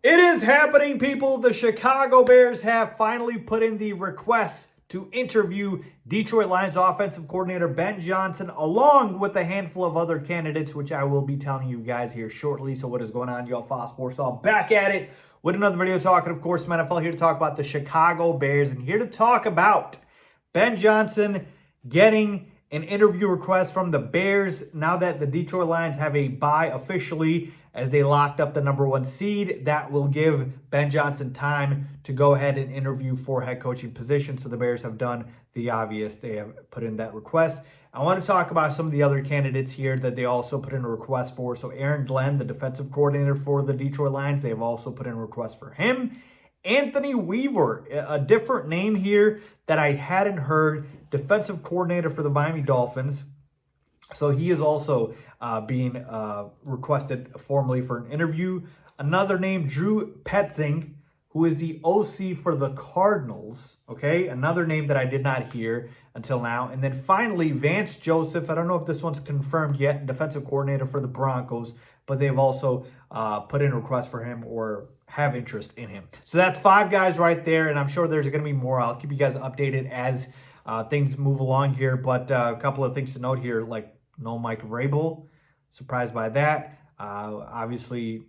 It is happening, people. The Chicago Bears have finally put in the request to interview Detroit Lions offensive coordinator Ben Johnson, along with a handful of other candidates, which I will be telling you guys here shortly. So what is going on, y'all? Faiz Sports, all back at it with another video talking, of course, NFL, here to talk about the Chicago Bears and here to talk about Ben Johnson getting an interview request from the Bears now that the Detroit Lions have a bye officially as they locked up the #1 seed. That will give Ben Johnson time to go ahead and interview for head coaching position. So the Bears have done the obvious. They have put in that request. I want to talk about some of the other candidates here that they also put in a request for. So Aaron Glenn, the defensive coordinator for the Detroit Lions, they have also put in a request for him. Anthony Weaver, a different name here that I hadn't heard, defensive coordinator for the Miami Dolphins. So he is also being requested formally for an interview. Another name, Drew Petzing, who is the OC for the Cardinals. Okay, another name that I did not hear until now. And then finally, Vance Joseph. I don't know if this one's confirmed yet, defensive coordinator for the Broncos, but they've also put in a request for him or have interest in him. So that's 5 guys right there, and I'm sure there's going to be more. I'll keep you guys updated as things move along here. But a couple of things to note here, like no Mike Vrabel. Surprised by that. Obviously,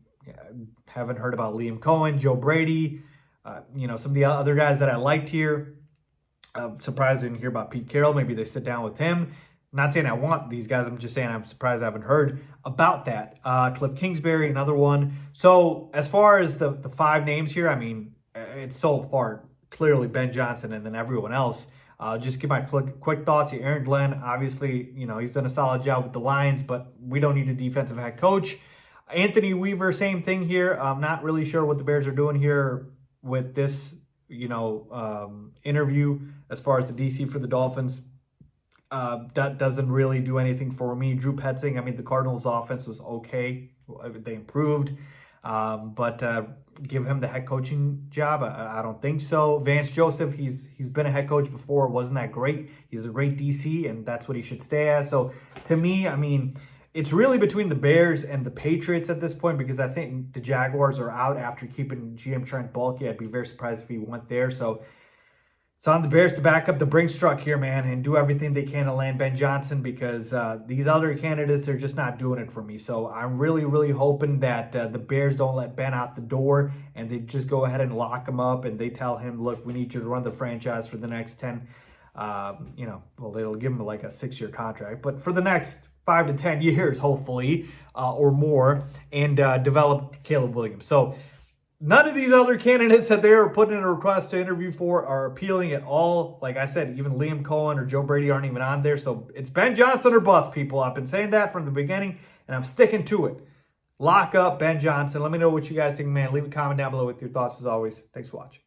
haven't heard about Liam Cohen, Joe Brady, some of the other guys that I liked here. Surprised I didn't hear about Pete Carroll. Maybe they sit down with him. Not saying I want these guys. I'm just saying I'm surprised I haven't heard about that. Cliff Kingsbury, another one. So as far as the 5 names here, I mean, it's so far clearly Ben Johnson and then everyone else. Just give my quick thoughts here. Aaron Glenn, obviously, he's done a solid job with the Lions, but we don't need a defensive head coach. Anthony Weaver, same thing here. I'm not really sure what the Bears are doing here with this, interview as far as the DC for the Dolphins. That doesn't really do anything for me. Drew Petzing, I mean, the Cardinals' offense was okay. They improved. But give him the head coaching job? I don't think so. Vance Joseph, he's been a head coach before. Wasn't that great? He's a great DC, and that's what he should stay as. So to me, I mean, it's really between the Bears and the Patriots at this point because I think the Jaguars are out after keeping GM Trent Baalke. I'd be very surprised if he went there. So it's on the Bears to back up the Brinks truck here, man, and do everything they can to land Ben Johnson because these other candidates are just not doing it for me. So I'm really, really hoping that the Bears don't let Ben out the door and they just go ahead and lock him up and they tell him, look, we need you to run the franchise for the next 10, well, they'll give him like a 6-year contract, but for the next 5 to 10 years, hopefully, or more, and develop Caleb Williams. So none of these other candidates that they are putting in a request to interview for are appealing at all. Like I said, even Liam Cohen or Joe Brady aren't even on there. So it's Ben Johnson or bust, people. I've been saying that from the beginning, and I'm sticking to it. Lock up Ben Johnson. Let me know what you guys think, man. Leave a comment down below with your thoughts as always. Thanks for watching.